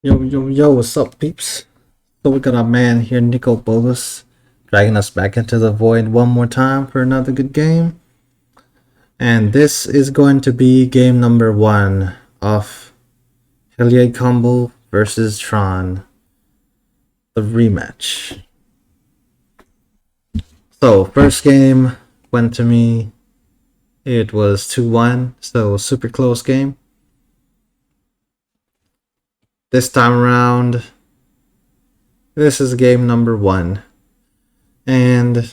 Yo, what's up, peeps? So we got our man here, Nico Bolas, dragging us back into the void one more time for another good game. And this is going to be game number 1 of Heliod combo versus Tron, the rematch. So first game went to me. It was 2-1, so super close game. This time around, this is game number 1. And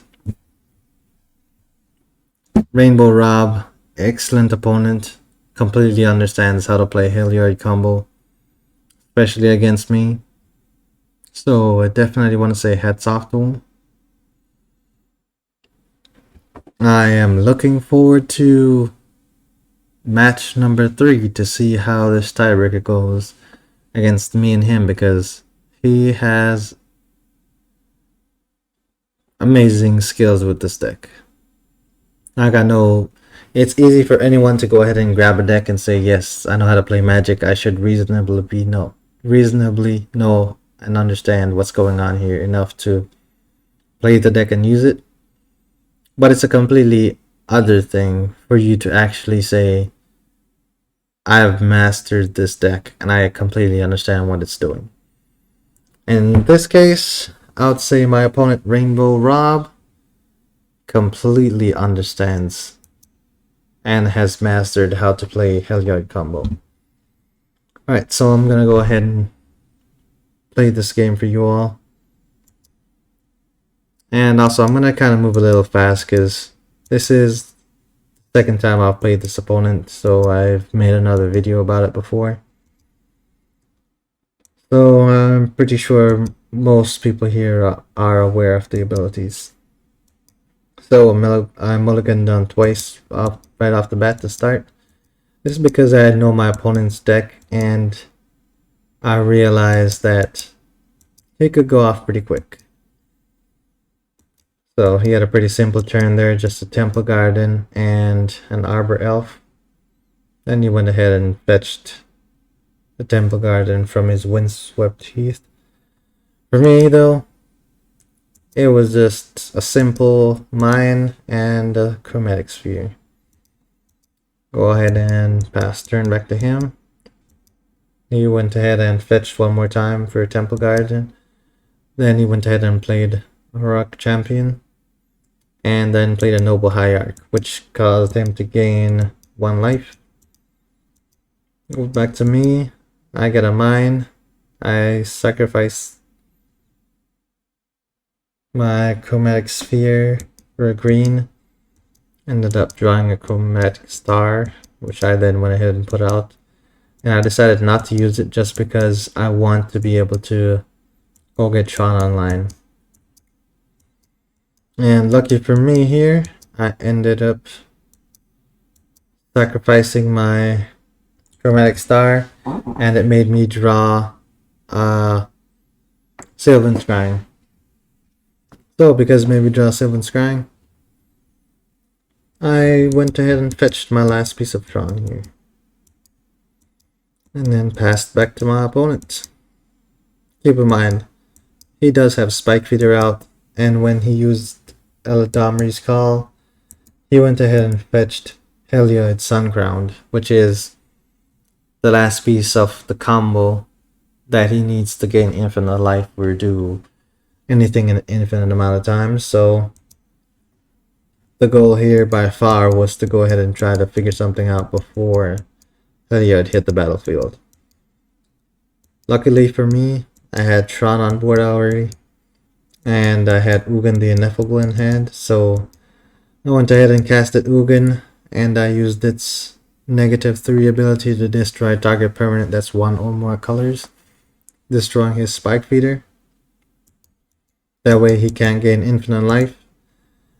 Rainbow Rob, excellent opponent, completely understands how to play Heliod combo, especially against me. So I definitely want to say hats off to him. I am looking forward to match number 3 to see how this tiebreaker goes against me and him, because he has amazing skills with this deck. It's easy for anyone to go ahead and grab a deck and say, yes, I know how to play Magic. I should reasonably know and understand what's going on here enough to play the deck and use it. But it's a completely other thing for you to actually say, I've mastered this deck and I completely understand what it's doing. In this case, I would say my opponent, Rainbow Rob, completely understands and has mastered how to play Heliod combo. Alright, so I'm gonna go ahead and play this game for you all. And also, I'm gonna kind of move a little fast because this is the second time I've played this opponent, so I've made another video about it before. So I'm pretty sure most people here are aware of the abilities. So I mulliganed down twice right off the bat to start. This is because I know my opponent's deck and I realized that he could go off pretty quick. So he had a pretty simple turn there, just a Temple Garden and an Arbor Elf. Then he went ahead and fetched the Temple Garden from his Windswept Heath. For me though, it was just a simple mine and a Chromatic Sphere. Go ahead and pass turn back to him. He went ahead and fetched one more time for a Temple Garden. Then he went ahead and played a Rock Champion. And then played a Noble Hierarch, which caused him to gain 1 life. Go back to me. I get a mine. I sacrifice my Chromatic Sphere for a green. Ended up drawing a Chromatic Star, which I then went ahead and put out. And I decided not to use it just because I want to be able to go get Tron online. And lucky for me here, I ended up sacrificing my Chromatic Star, and it made me draw a Sylvan Scrying. So because it made me draw a Sylvan Scrying, I went ahead and fetched my last piece of Tron here. And then passed back to my opponent. Keep in mind, he does have Spike Feeder out, and when he used Eladamri's Call, he went ahead and fetched Heliod Suncrowned, which is the last piece of the combo that he needs to gain infinite life or do anything in an infinite amount of time. So the goal here by far was to go ahead and try to figure something out before Heliod hit the battlefield. Luckily for me, I had Tron on board already, and I had Ugin the Ineffable in hand, so I went ahead and casted Ugin, and I used its -3 ability to destroy target permanent that's 1 or more colors, destroying his Spike Feeder. That way he can't gain infinite life.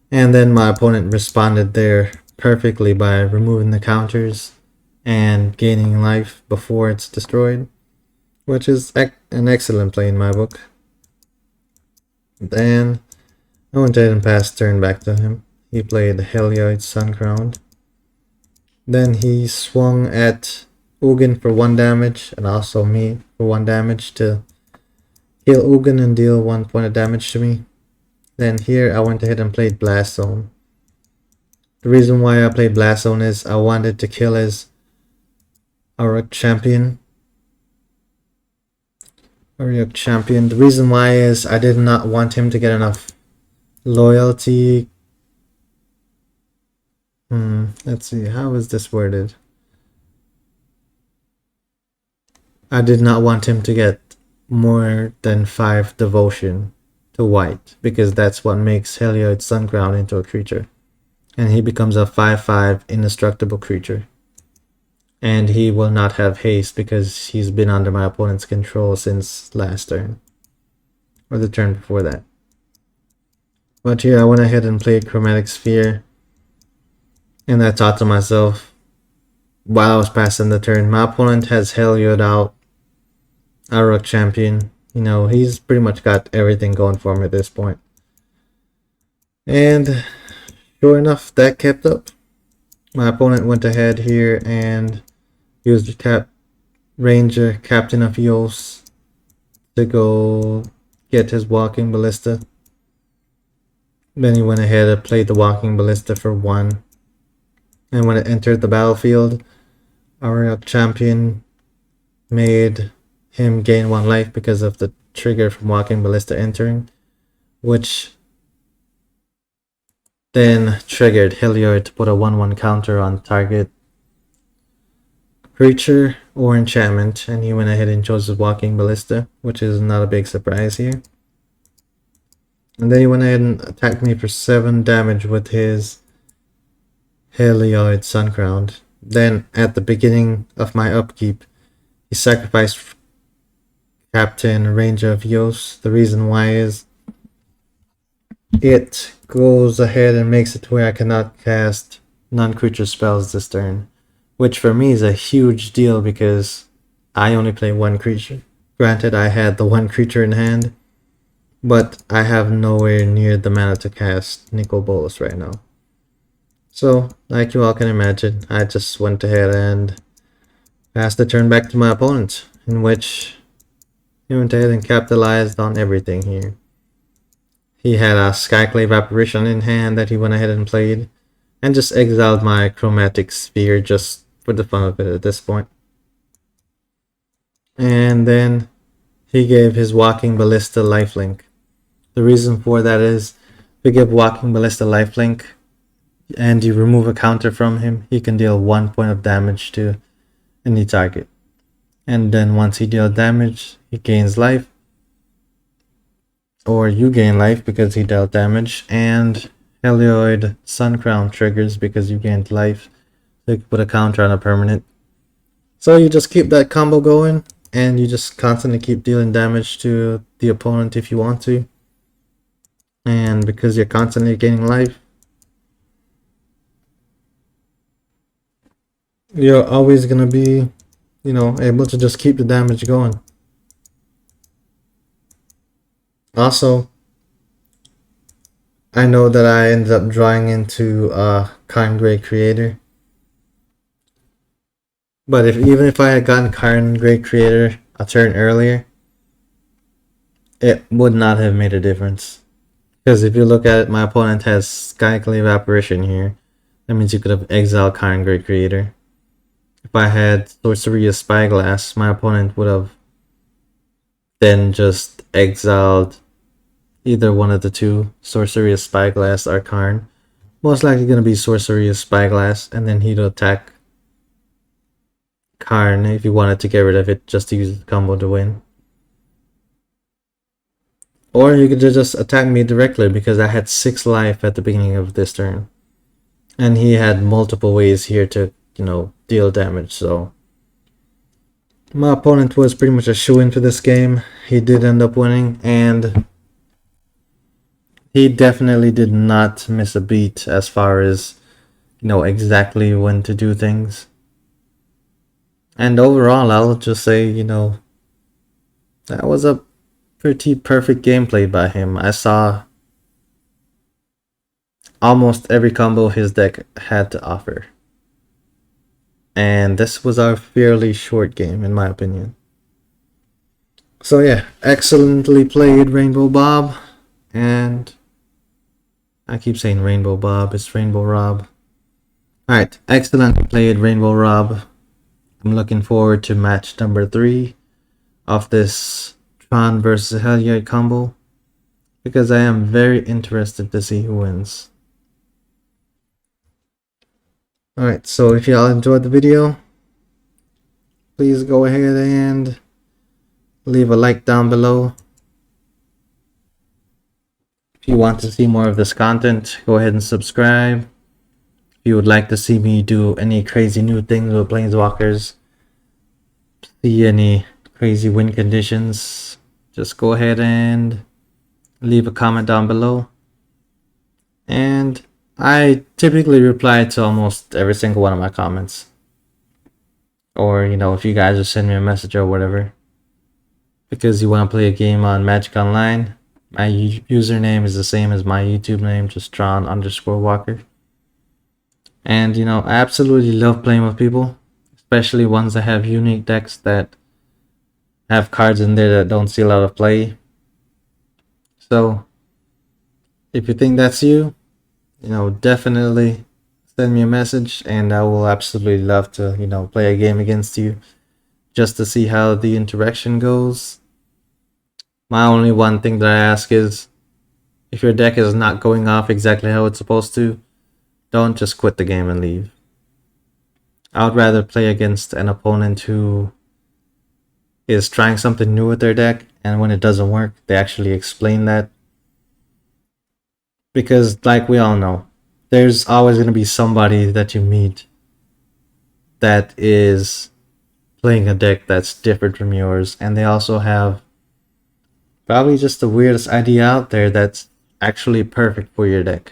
And then my opponent responded there perfectly by removing the counters and gaining life before it's destroyed, which is an excellent play in my book. Then I went ahead and passed turn back to him. He played Heliod Suncrowned. Then he swung at Ugin for 1 damage, and also me for 1 damage to heal Ugin and deal 1 point of damage to me. Then here I went ahead and played Blast Zone. The reason why I played Blast Zone is I wanted to kill his Auric champion. The reason why is I did not want him to get enough loyalty. Let's see, how is this worded? I did not want him to get more than 5 devotion to white, because that's what makes Heliod Sunground into a creature. And he becomes a 5/5 indestructible creature. And he will not have haste because he's been under my opponent's control since last turn. Or the turn before that. But here I went ahead and played Chromatic Sphere. And I thought to myself, while I was passing the turn, my opponent has Heliod out, Auric champion. You know, he's pretty much got everything going for him at this point. And sure enough, that kept up. My opponent went ahead here and used the Ranger, Captain of Eos, to go get his Walking Ballista. Then he went ahead and played the Walking Ballista for 1. And when it entered the battlefield, our champion made him gain 1 life because of the trigger from Walking Ballista entering, which then triggered Heliod to put a 1/1 counter on target creature or enchantment, and he went ahead and chose his Walking Ballista, which is not a big surprise here. And then he went ahead and attacked me for 7 damage with his Heliod Suncrown. Then at the beginning of my upkeep, he sacrificed Captain Ranger of Eos. The reason why is it goes ahead and makes it to where I cannot cast non-creature spells this turn, which for me is a huge deal because I only play 1 creature. Granted, I had the 1 creature in hand, but I have nowhere near the mana to cast Nicol Bolas right now. So, like you all can imagine, I just went ahead and passed the turn back to my opponent, in which he went ahead and capitalized on everything here. He had a Skyclave Apparition in hand that he went ahead and played, and just exiled my Chromatic Sphere just for the fun of it at this point. And then he gave his Walking Ballista lifelink. The reason for that is, if you give Walking Ballista lifelink, and you remove a counter from him, he can deal 1 point of damage to any target. And then once he deals damage, he gains life. Or you gain life because he dealt damage. And Heliod Suncrown triggers because you gained life. So you can put a counter on a permanent. So you just keep that combo going. And you just constantly keep dealing damage to the opponent if you want to. And because you're constantly gaining life, you're always going to be, able to just keep the damage going. Also, I know that I ended up drawing into Karn Grey Creator. But even if I had gotten Karn Grey Creator a turn earlier, it would not have made a difference. Because if you look at it, my opponent has Skyclave Apparition here. That means you could have exiled Karn Grey Creator. If I had Sorcery of Spyglass, my opponent would have then just exiled either one of the 2, Sorcery of Spyglass or Karn. Most likely going to be Sorcery of Spyglass, and then he'd attack Karn if you wanted to get rid of it, just to use the combo to win. Or you could just attack me directly because I had 6 life at the beginning of this turn. And he had multiple ways here to, deal damage, so my opponent was pretty much a shoo-in for this game. He did end up winning, and he definitely did not miss a beat as far as, exactly when to do things. And overall, I'll just say, that was a pretty perfect gameplay by him. I saw almost every combo his deck had to offer. And this was a fairly short game, in my opinion. So yeah, excellently played, Rainbow Bob. And I keep saying Rainbow Bob, it's Rainbow Rob. Alright, excellently played, Rainbow Rob. I'm looking forward to match number 3 of this Tron versus Heliod combo, because I am very interested to see who wins. Alright, so if y'all enjoyed the video, please go ahead and leave a like down below. If you want to see more of this content, go ahead and subscribe. If you would like to see me do any crazy new things with Planeswalkers, see any crazy win conditions, just go ahead and leave a comment down below. And I typically reply to almost every single one of my comments. Or, you know, if you guys just send me a message or whatever, because you want to play a game on Magic Online, my username is the same as my YouTube name, just Tron_Walker. And, you know, I absolutely love playing with people, especially ones that have unique decks that have cards in there that don't see a lot of play. So, if you think that's you, you know, definitely send me a message, and I will absolutely love to, you know, play a game against you just to see how the interaction goes. My only one thing that I ask is, if your deck is not going off exactly how it's supposed to, don't just quit the game and leave. I would rather play against an opponent who is trying something new with their deck, and when it doesn't work, they actually explain that. Because, like we all know, there's always going to be somebody that you meet that is playing a deck that's different from yours, and they also have probably just the weirdest idea out there that's actually perfect for your deck.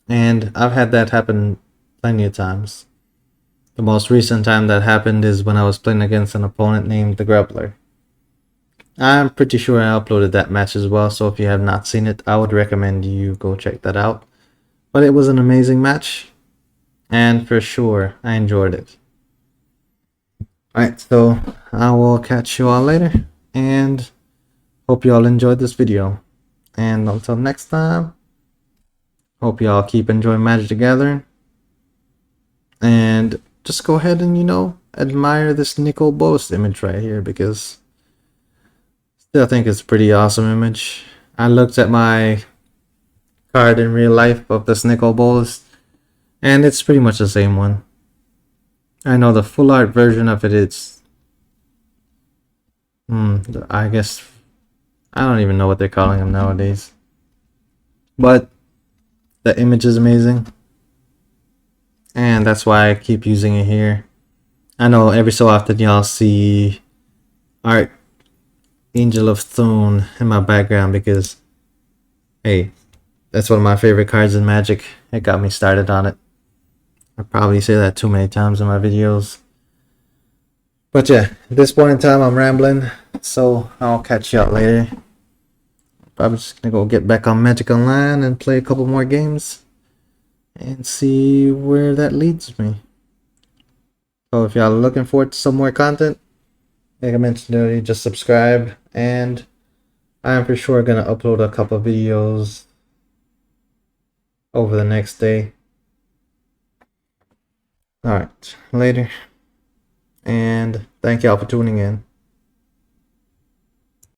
And I've had that happen plenty of times. The most recent time that happened is when I was playing against an opponent named the Grubbler. I'm pretty sure I uploaded that match as well, so if you have not seen it, I would recommend you go check that out. But it was an amazing match, and for sure, I enjoyed it. Alright, so I will catch you all later, and hope you all enjoyed this video. And until next time, hope you all keep enjoying Magic the Gathering. And just go ahead and, you know, admire this Nicol Bolas image right here, because still think it's a pretty awesome image. I looked at my card in real life of this Nicol Bolas, and it's pretty much the same one. I know the full art version of it is, I guess, I don't even know what they're calling them nowadays. But the image is amazing, and that's why I keep using it here. I know every so often y'all see art Angel of Thune in my background because, hey, that's one of my favorite cards in Magic. It got me started on it. I probably say that too many times in my videos. But yeah, at this point in time, I'm rambling, so I'll catch y'all later. Probably just gonna go get back on Magic Online and play a couple more games and see where that leads me. So if y'all are looking forward to some more content, like I mentioned earlier, just subscribe, and I'm for sure gonna upload a couple videos over the next day. Alright, later, and thank y'all for tuning in.